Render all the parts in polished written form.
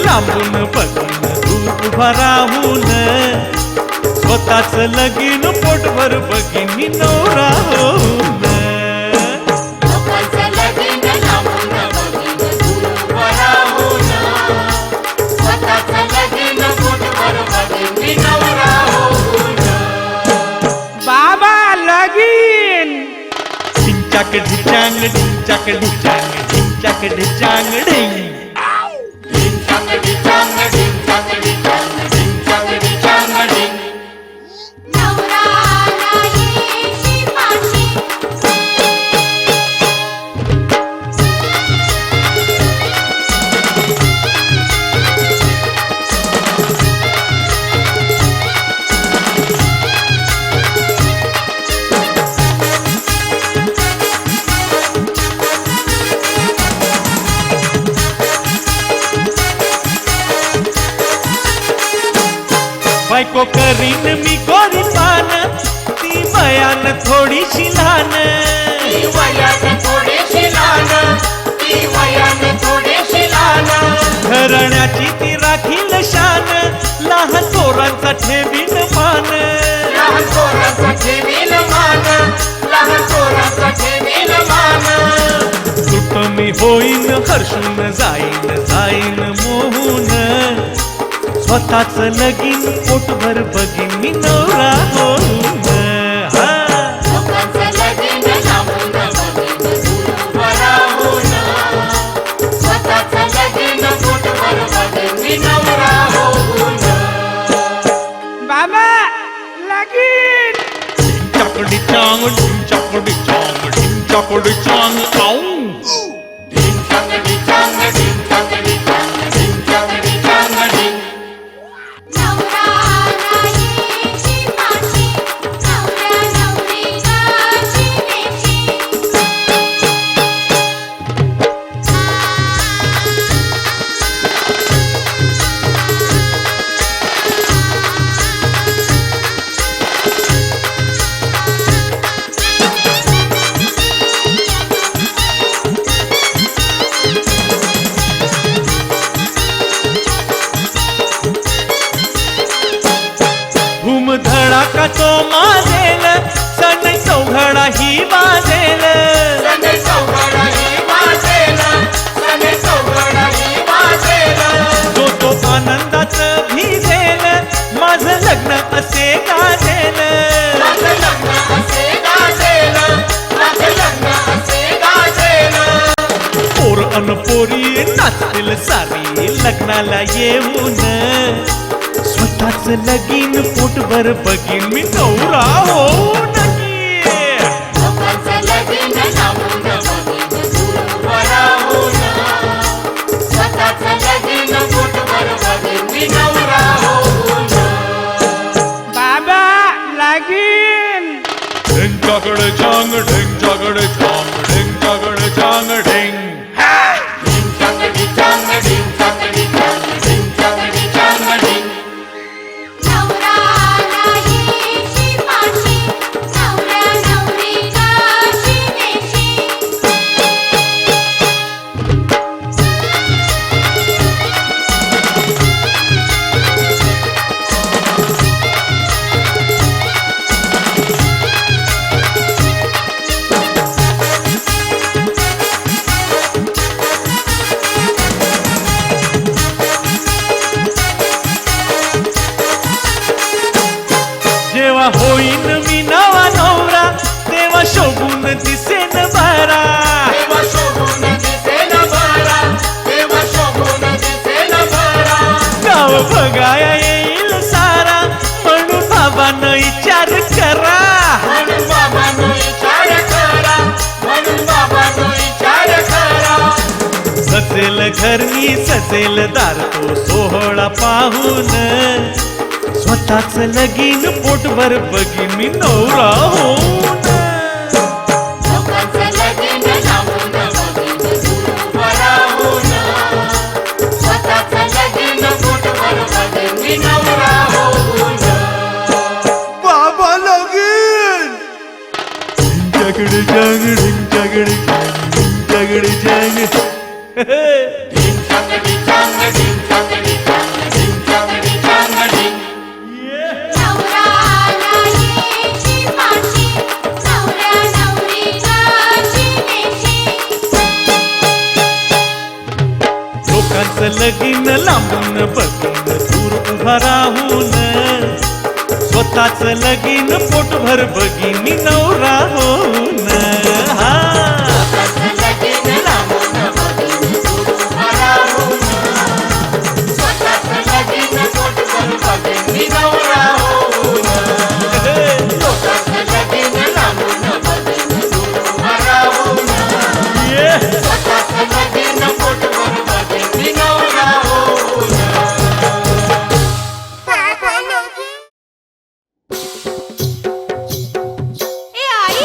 लांबून बघून दूर उभा राहून स्वतःच लगीन पोटभर बघीन मी नवरा होऊन लोकांचं लगीन लांबून बघीन दूर उभा राहून स्वतःचं लगीन पोटभर बघीन मी नवरा होऊन बाबा लगीन ढिंचाक ढिचांग ढिंचाक ढिचांग ढिंचाक ढिचांग ढिंग ढिंचाक ढिचांग ढिंचाक ढिचांग ढिंचाक ढिचांग ढिंग नवरा आला येशी पाशी बायको करीन मी गोरी पान ती मयान थोडीशी लहान ती वयानं थोडीशी लहान ती वयानं थोडीशी लहान घराण्याची ती राखील शान लहान पोरांचा ठेवीन मान लहान पोराचा ठेवील मान लहान पोराचा ठेवील मान सुट मी होईन हर्षून जाईन जाईन मोहून स्वतःच लगीन पोटभर बघीन मी नवरा होऊन लोकांचं लगीन लांबून बघीन दूर उभा राहून स्वतःचं लगीन पोटभर बघीन मी नवरा होऊन बाबा लगीन चकडी चांग चकडी चांग चकडी चांग आऊ ढिंचाक ढिचांग ढिंचाक ढिचांग ढिंचाक ढिचांग ढिंग नवरा आला येशी पाशी नवऱ्या नवरीला शिनेशी धूम धडाका तो माजेल सण चौघडा ही वाजेल सने चौघडाही वाजेल सने चौघडाही वाजेल तो तो आनंदात भिजेल माझं लग्न असे गाजेल माझं लग्न असे गाजेल माझं लग्न असे गाजेल पोर अन पोरी नाचतील सारी लग्नाला येऊन स्वतःच लगीन पोटभर बघीन मी नवरा होऊन लोकांचं लगीन लांबून बघीन दूर उभा राहून स्वतःचं लगीन पोटभर बघीन मी नवरा होऊन बाबा लगीन ढेंचाकडे चांग ढेंचाकडे चांग ढेंचाकडे चांग ढेंग ढिंचाक ढिचांग ढिंचाक ढिचांग ढिंचाक ढिचांग ढिंग नवरा आला येशी पाशी नवऱ्या नवरीला शिनेशी जेव्हा होईन मी नवा नवरा तेव्हा शोभून दिसेन बरा देवा शोभून दिसेल बरा देवा शोभून दिसेल बरा गाव बघाया येईल सारा म्हणून बाबांना विचार करा म्हणून बाबांनो विचार करा म्हणून बाबांनो विचार करा सजेल घर मी सजेल दार तो सोहळा पाहून स्वतःच लगीन पोटभर बघीन मी नवरा होऊन लोकांचं लगीन लांबून बघीन दूर उभा राहून स्वतःचं लगीन पोटभर बघीन मी नवरा होऊन बाबा लगीन ढिंचाकडे चांग ढिंचाकडे चांग ढिंचाकडे चांग ढिंचाक ढिचांग ढिंचाक चांगडी चांगडी चांगडी चांगडी नवरा आला येची माची नवऱ्या नवरीच्या चिनेची लोकांचं लगीन लांबून बघीन दूर उभा राहून स्वतःच लगीन पोटभर बघीन नवरा होऊन हा लगीन लांबून बघीन दूर उभा राहून स्वतःच लगीन पोटभर बघीन नवरा होऊन लोकांचं लगीन लांबून बघीन दूर उभा राहून स्वतःच लगीन पोटभर बघीन नवरा होऊन ए आई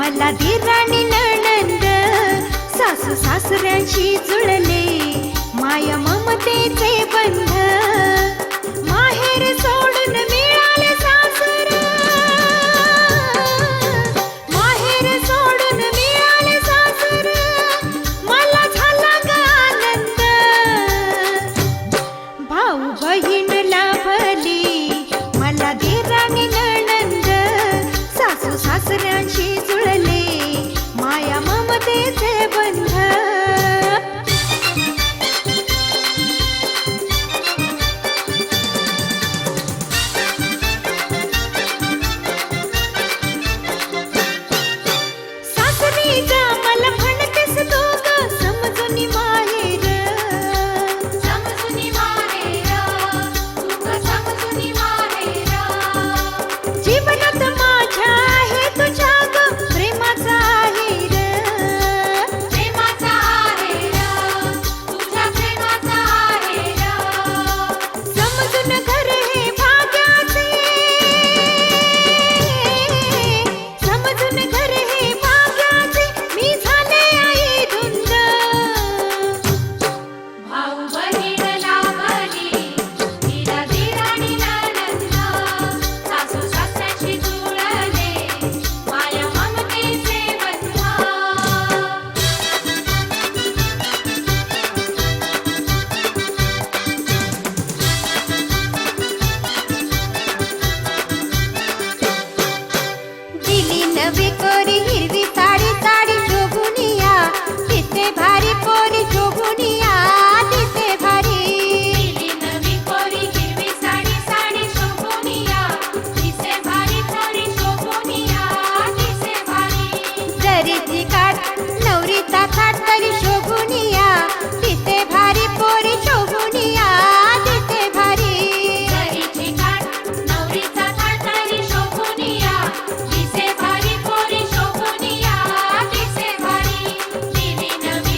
मला दिराणी नणंद सासू सासऱ्यांशी जुळले माया ममतेचे बंध माहेर सोडून मिळाले सासर माहेर सोडून मिळाले सासर मला झाला ग आनंद भाऊ बहीण लाभली मला दिराणी नणंद सासू सासऱ्यांशी जुळले माया ममतेचे बंध सासरी जा मला म्हणतेस तू ग समजून माहेर समजुनी माहेर तुक समजुनी माहेर जीवनात माझ्या आहे तुझ्या ग प्रेमाचा आहेर प्रेमाचा आहेर तुझ्या प्रेमाचा आहेर समजून घर हे भाग्याचे समजून घर हे भाग्याचे मी झाले आई धुंद भाऊ बहीण लाभली तिला दिराणी नणंद सासू सासऱ्याशी जुळले माया ममतेचे बंध दिली नवी कोरी हिरवी साडी साडी शोभुनिया दिसते भारी पोरी शोभुनिया दिसते भारी दिली नवी कोरी हिरवी साडी साडी शोभुनिया दिसे भारी पोरी शोभुनिया दिसे भारी जरीची काठ नवरीचा थाट तरी शोभुनिया दिसते भारी पोरी शोभुनिया दिसते भारी जरीची काठ नवरीचा थाट तरी शोभुनिया दिसे भारी पोरी शोभुनिया दिसे भारी दिली नवी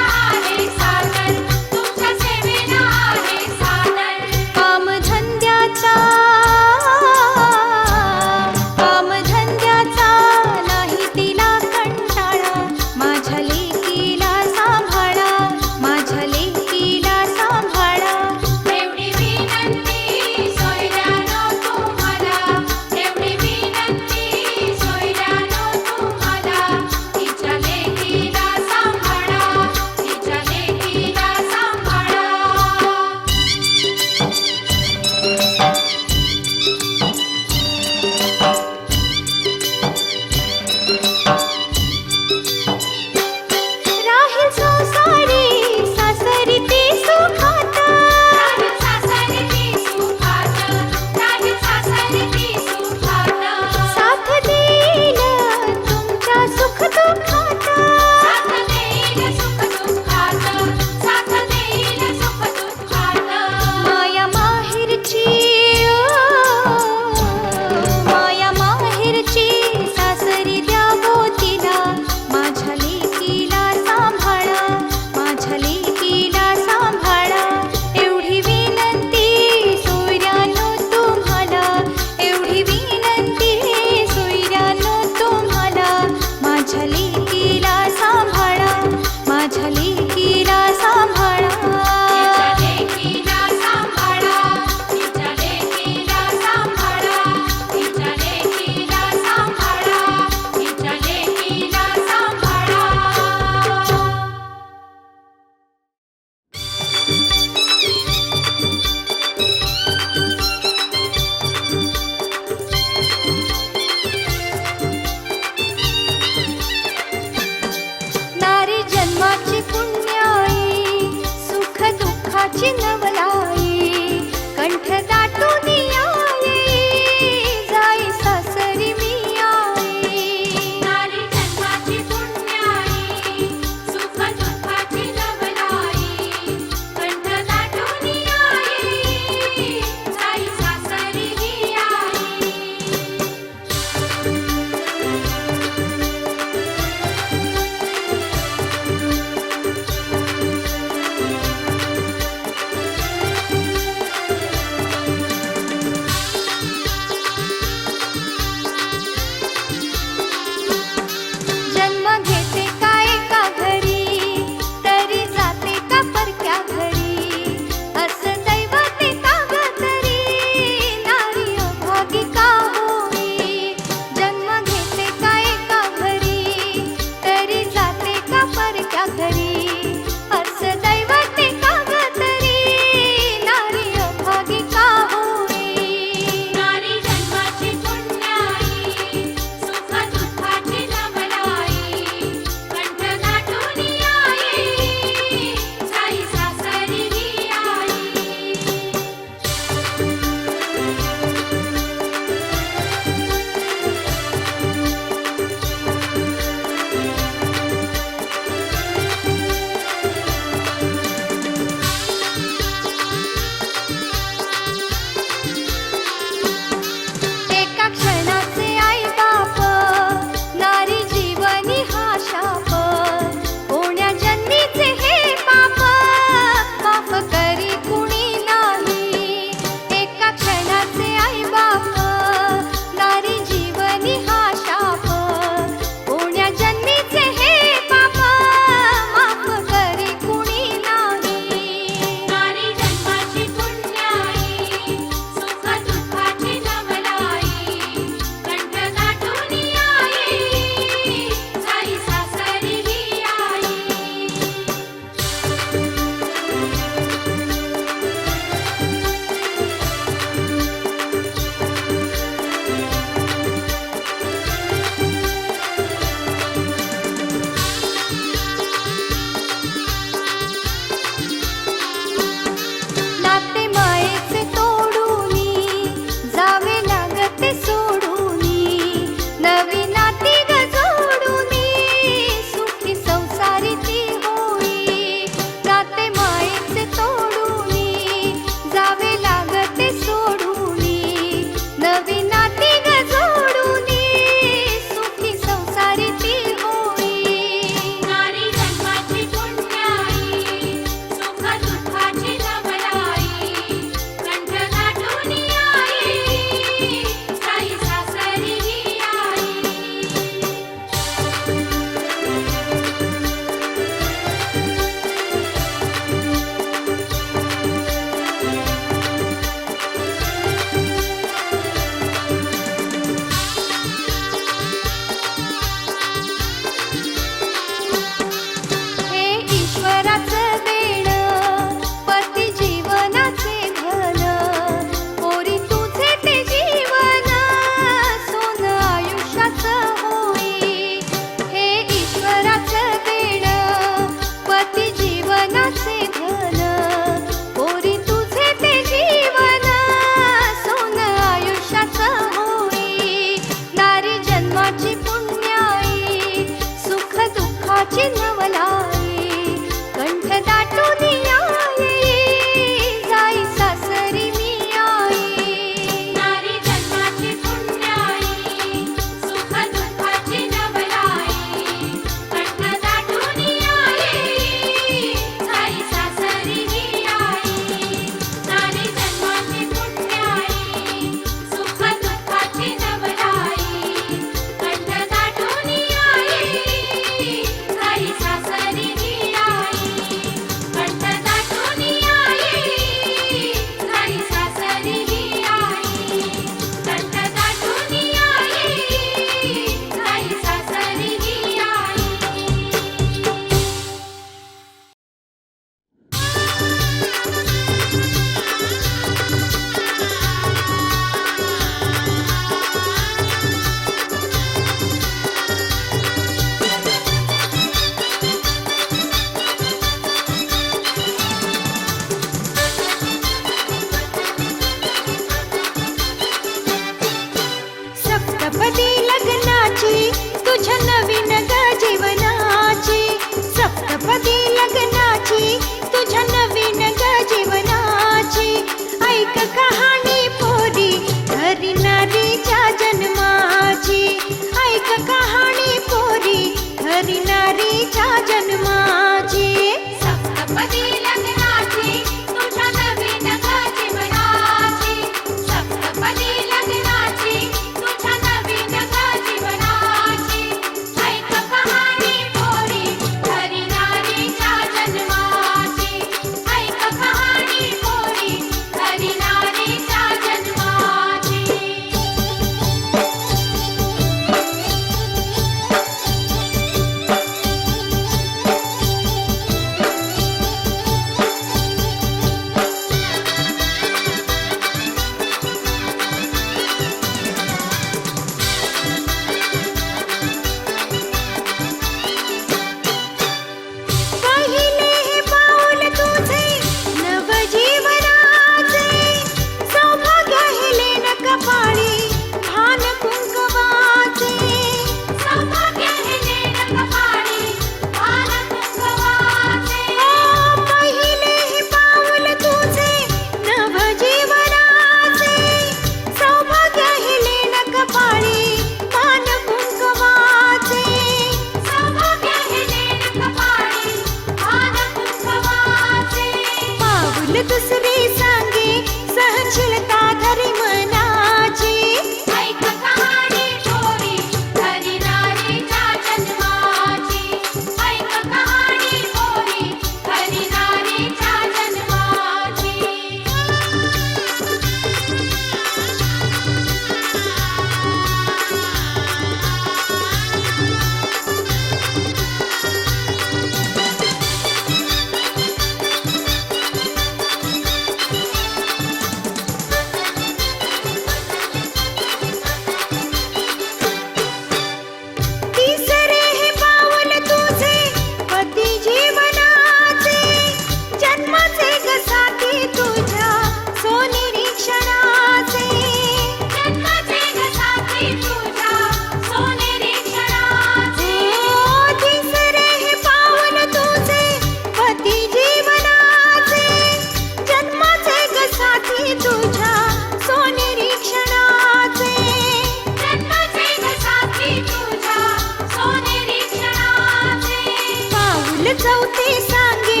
ते सांगे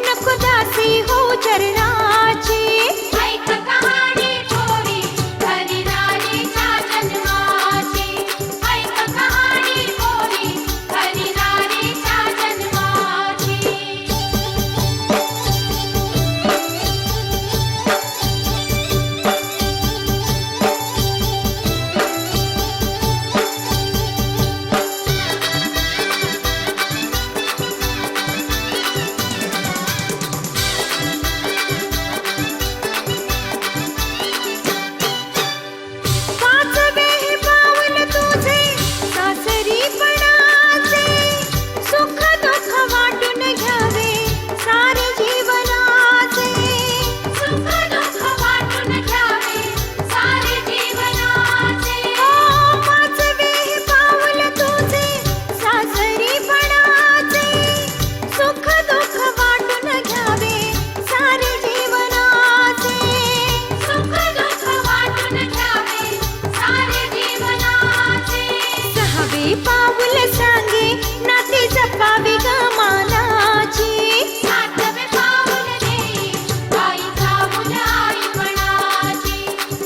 नको दासी हो चरणाची ऐक कहाणी थोरी हरिराणीच्या जन्माची ऐक कहाणी थोरी हरिराणीच्या जन्माची पाचवे हे पाऊल तुझे सासरीपणाचे सुख दुःख वाटून घ्यावे सारे जीवनाचे सुख दुःख वाटून घ्यावे सारे जीवनाचे पाचवे हे पाऊल तुझे सासरीपणाचे सुख दुःख वाटून घ्यावे सारे जीवनाचे सुख दुःख वाटून घ्यावे सारे जीवनाचे सहावे पाऊल सांगे नाती जपावी ग मानाची सातवे पाऊल देई बाईचा मुला आईपणाची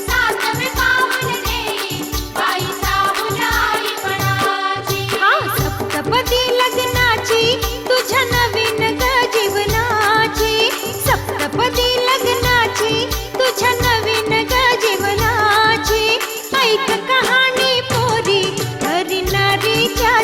सातवे पाऊल देई बाईचा मुला आईपणाची हा सप्तपदी लग्नाची तुझ्या नवीन ग जीवनाची सप्तपदी लग्नाची तुझ्या नवीन ग जीवनाची ऐक कहाणी पोरी हरी नारीच्या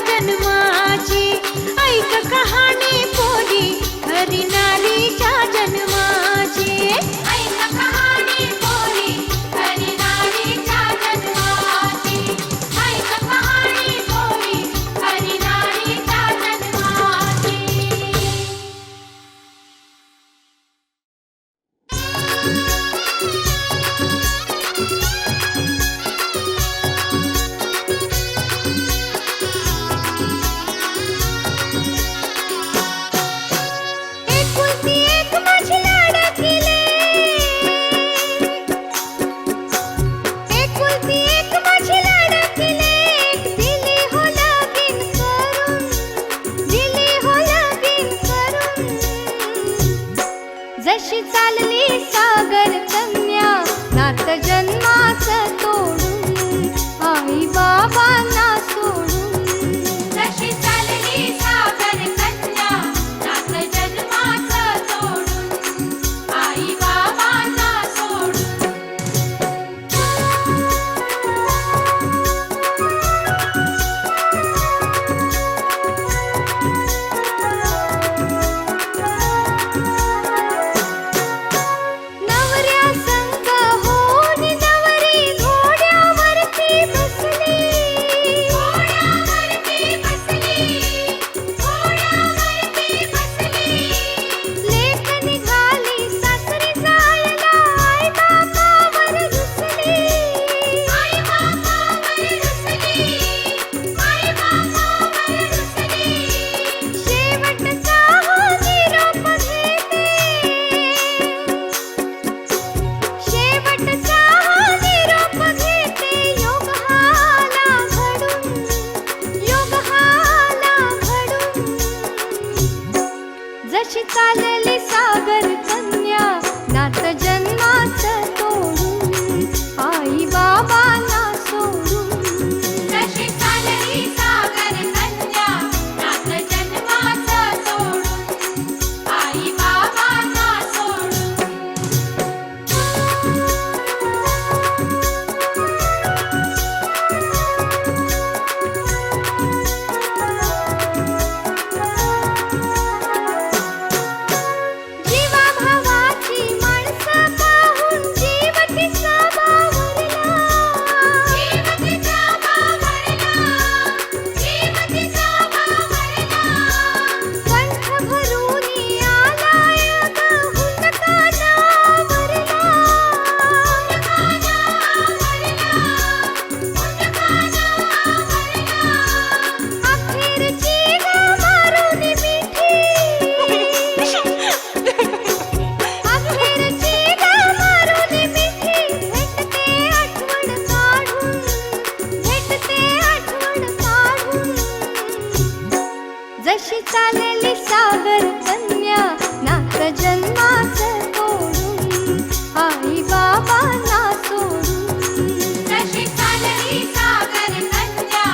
जशी चालली सागर कन्या नात जन्माचं तोडून आई बाबांना सोडून जशी चालली सागर कन्या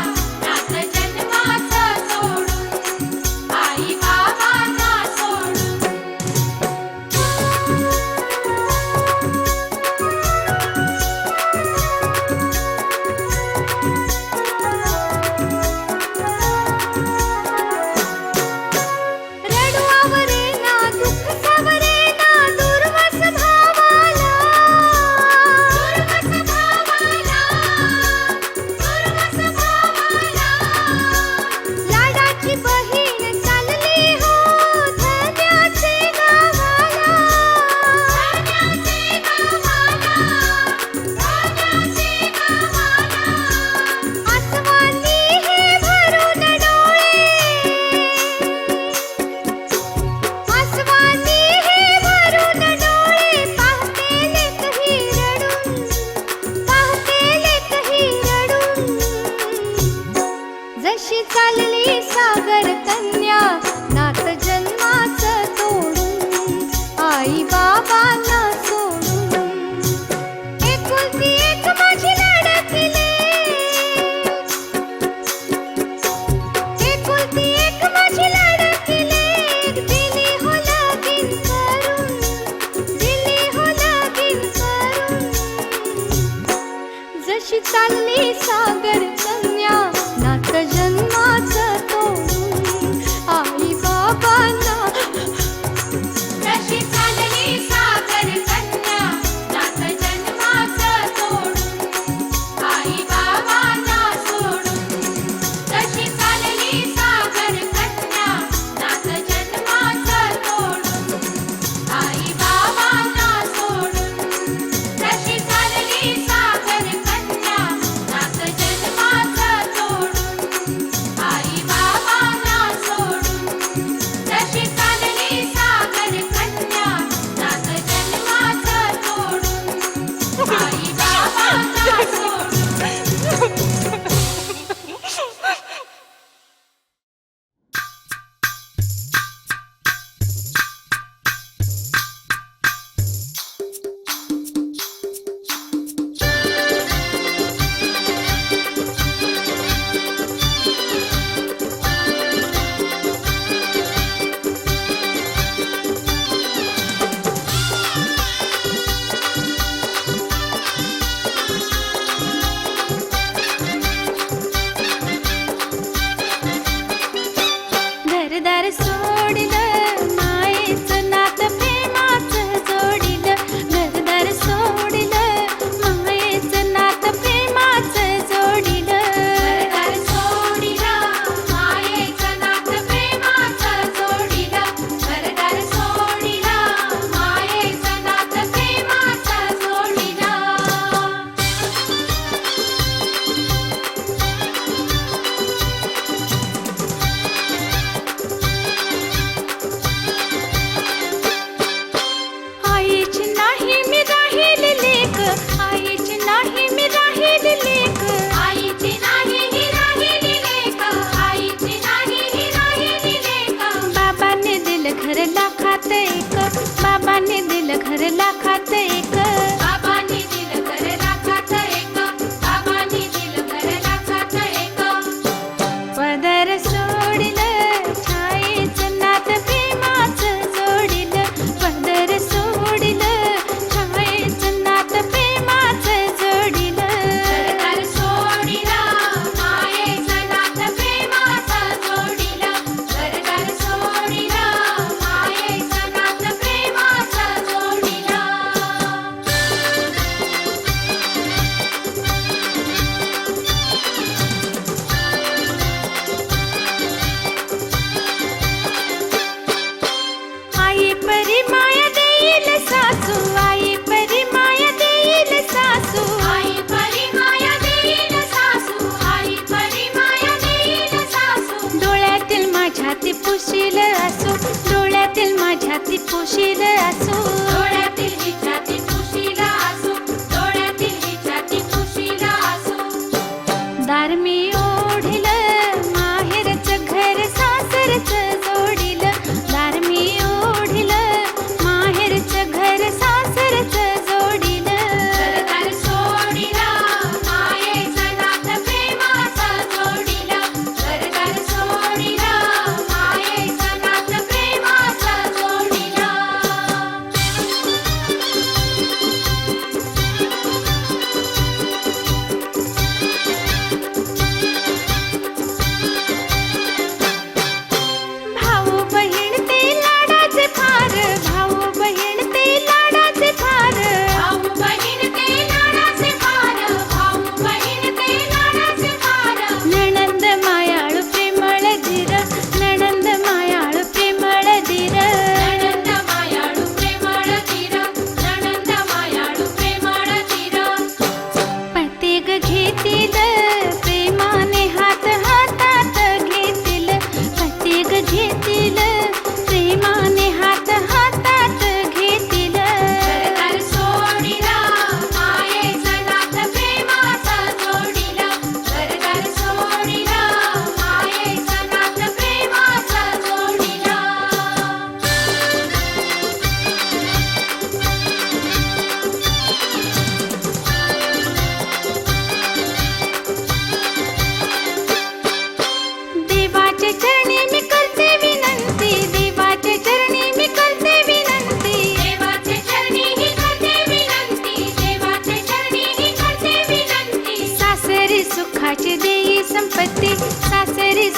नात जन्माचं सोडून आई बाबांना सोडून रडवावरे ना दुःख सावरे ना दुर्वास भावाला दुर्वास भावाला लाडाची बहीण चालली हो धन्याचे गावाला धन्याचे गावाला आसमानी हे भरून डोळे आसमानी हे भरून डोळे पाहतेले कही रडून जशी चालली सागर कन्या नात जन्माचं तोडून आई बाबांना सोडून एकुलती एक माझी लाडकीले एकुलती एक माझी लाडकीले दिली हो लगीन करून जशी चालली सागर कन्या नात जन्माचं तोडून आई बाबांना जशी चालली सागर कन्या नात जन्माचं सोडून आई बाबांना सोडून जशी चालली सागर कन्या नात जन्माचं सोडून आई बाबांना सोडून जशी चालली सागर कन्या नात जन्माचं सोडून आई बाबांना सोडून जशी चालली सागर कन्या नात जन्माचं सोडून आई बाबांना सोडून घरदार सोडलं मायेचं नात प्रेमाचं जोडिलं घरदार सोडलं मायेचं नात प्रेमाचं जोडिलं घरदार सोडिलं मायेचं नात प्रेमाचं जोडिलं घरदार सोडिलं मायेचं नात प्रेमाचं जोडिलं आईची नाही मी राहील लेक आईची नाही मी राहील लेक आईची नाही ही राहिली लेक आईची नाही ही राहिली लेक बाबांनी दिलं घर लाखात एक बाबांनी दिलं घर लाखात एक बाबांनी दिलं घर लाखात एक बाबांनी दिलं घर लाखात एक पदर सोडलं छायेचं नात प्रेमाचं जोडिलं पदर सोडलं छायेचं नात प्रेमाचं जोडिलं घरदार सोडिलं मायेचं नात प्रेमाचं जोडिलं घरदार सोडिलं मायेचं नात प्रेमाचं जोडिलं आई परी माया देईल सासू आई परी माया देईल सासू आई परी माया देईल सासू आई परी माया देईल सासू डोळ्यातील माझ्या ती पुशील असू डोळ्यातील माझ्या ती पुशील असू डोळ्यातील हिच्या ती खुशीला असू डोळ्यातील हिच्या ती खुशीला असू दार मी ओढलं माहेरचं घर सासरचं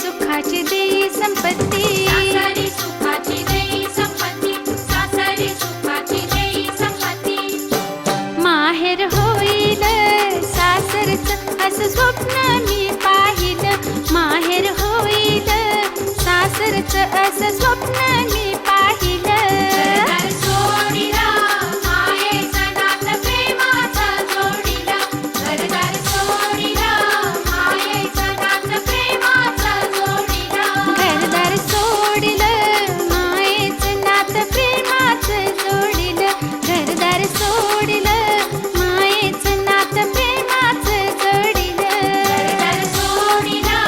सुखाची देई संपत्ती सासरी सुखाची देई संपत्ती सासरी सुखाची देई संपत्ती माहेर होईल सासरच असं स्वप्न मी पाहिलं माहेर होईल सासरच असं स्वप्न मी पाहिलं घर सोडिला मायेचं नातं प्रेमाचं जोडिला घरदार सोडिला मायेचं नातं प्रेमाचं जोडिला घरदार सोडलं मायेचं नातं प्रेमाचं जोडलं घरदार सोडलं मायेचं नातं प्रेमाचं जोडलं घरदार सोडिला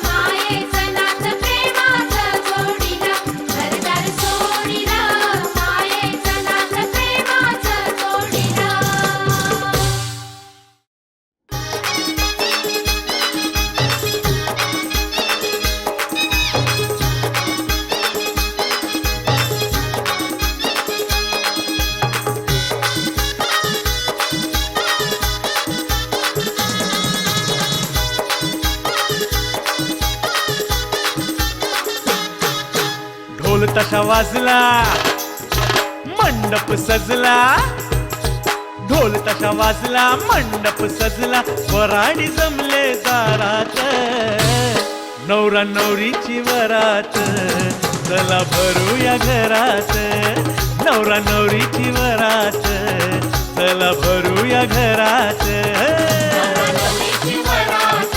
मायेचं नातं प्रेमाचं जोडिला घरदार सोडिला मायेचं नातं प्रेमाचं जोडिला ढोल तसा वाजला मंडप सजला ढोल तसा वाजला मंडप सजला वराडी जमले दारात नवरा नवरीची वरात चला भरूया घरात नवरा नवरीची वरात चला भरूया घरात नवरीची वरात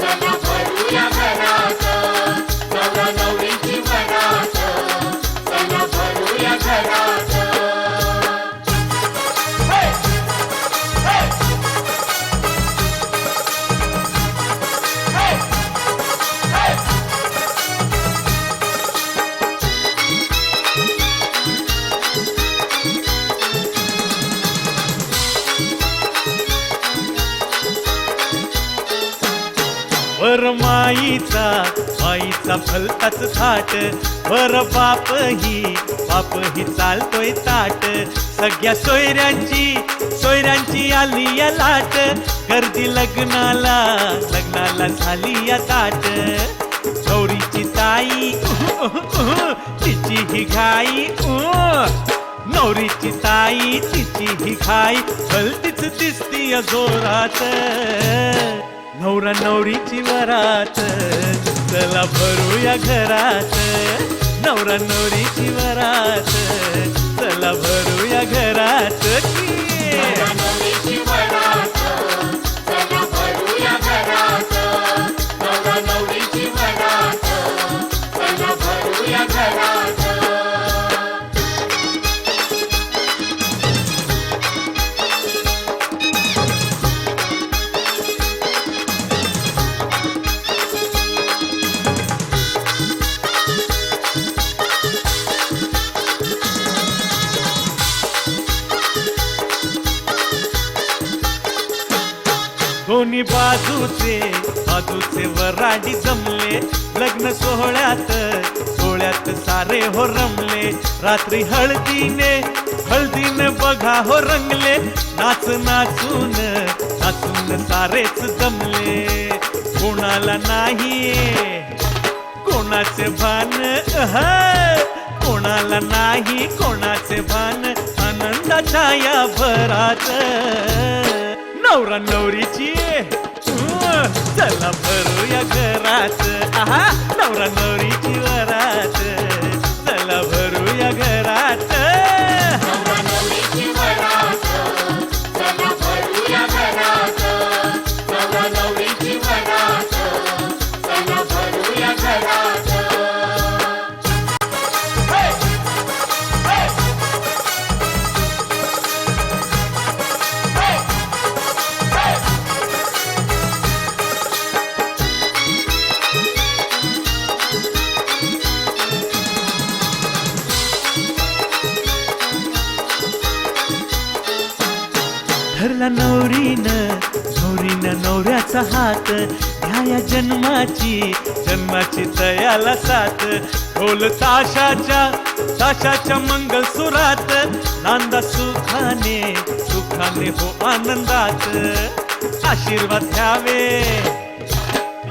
चला भरूया घरात नवरा नवरीची वरात चला भरूया घरात वर माईचा भलताच थाट वर बापही चालतोय ताट सगळ्या सोयऱ्यांची आली या लाट गर्दी लग्नाला झाली या ताट गौरीची ताई तिची ही घाई नवरीची ताई तिची ही घाई भलतीच दिसती या जोरात नवरा नवरीची वरात चला भरूया घरात नवरा नवरीची वरात चला भरूया घरात नवरा नवरीची वरात चला भरूया घरात नवरा नवरीची वरात चला भरूया घरात दोन्ही बाजूचे वराडी जमले लग्न सोहळ्यात सारे हो रमले रात्री हळदीने बघा हो रंगले नाचून सारेच जमले कोणाला नाही कोणाचे भान कोणाला नाही कोणाचे भान आनंदाच्या या भरात नवरा नवरीची चला भरूया घरात आहा नवरा नवरीची वरात चला भरूया घरात नवरा नवरीची वरात चला भरूया घरात नवरा नवरीची वरात चला भरूया घरात धरला नवरीनं नवऱ्याचा हात ह्या जन्माची तयाला साथ ढोल ताशाच्या मंगल सुरात नांदा सुखाने हो आनंदात आशीर्वाद घ्यावे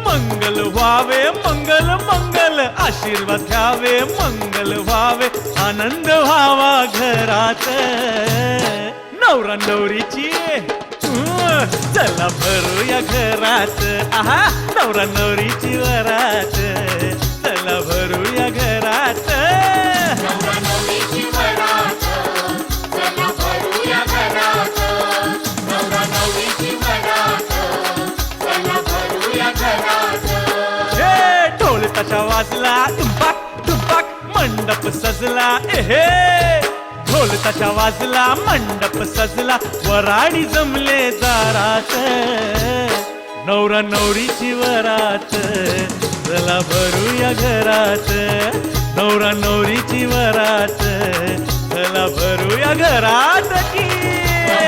मंगल व्हावे मंगल मंगल आशीर्वाद घ्यावे मंगल व्हावे आनंद व्हावा घरात नवरा नवरीची चला भरूया घरात आहा नवरा नवरीची वरात चला भरूया घरात नवरा नवरीची वरात चला भरूया घरात नवरा नवरीची वरात चला भरूया घरात हे ढोल ताशा वाजला टुंपाक टुंपाक मंडप सजला एहे ढोल ताशा वाजला मंडप सजला वराडी जमले दारात नवरा नवरीची वरात चला भरूया घरात नवरा नवरीची वरात चला भरूया घरात की हे,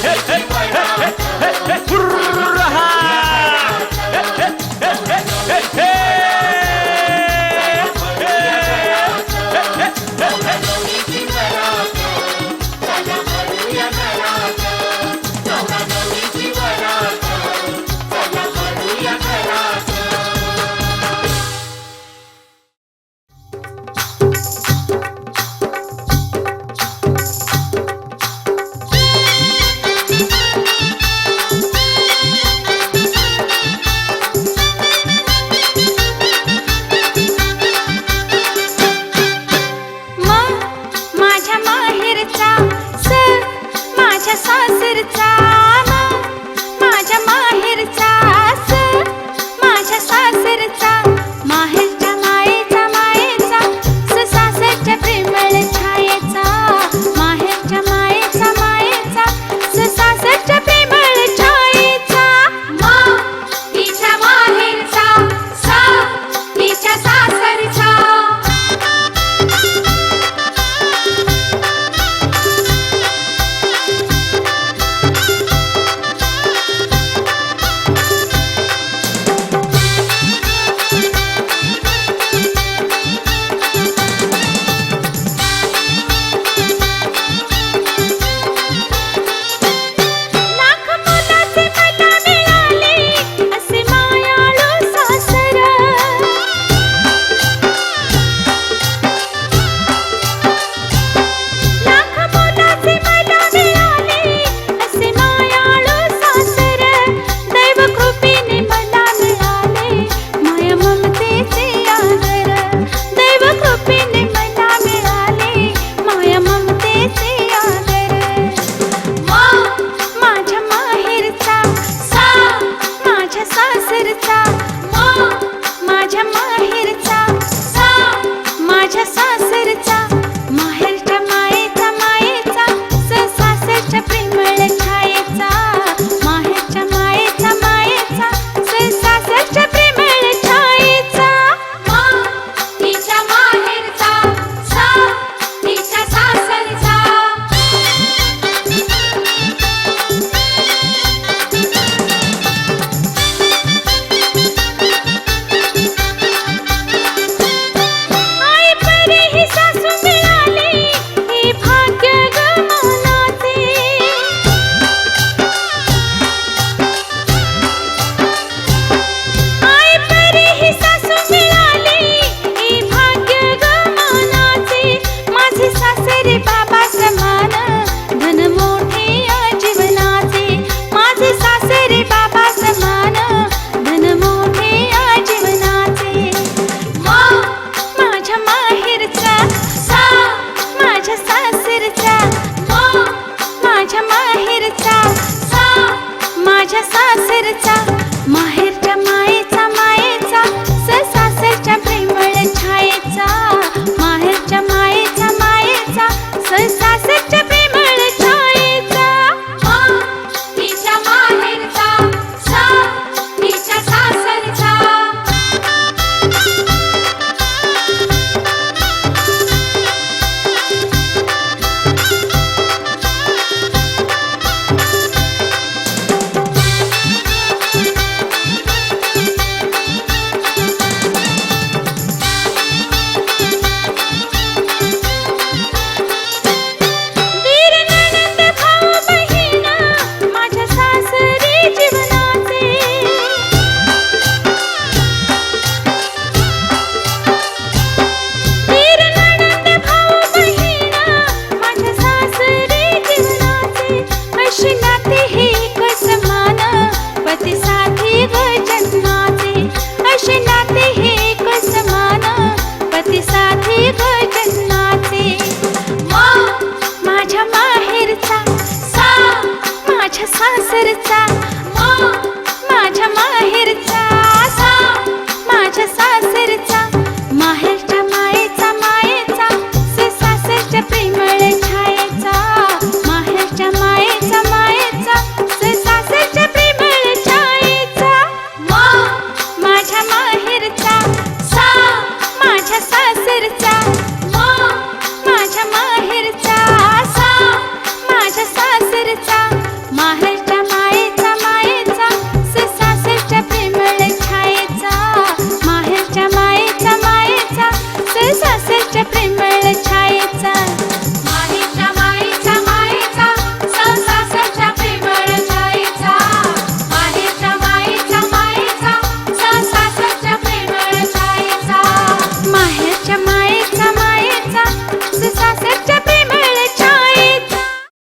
हे, हे, हे, हे, हे, हुर्रा.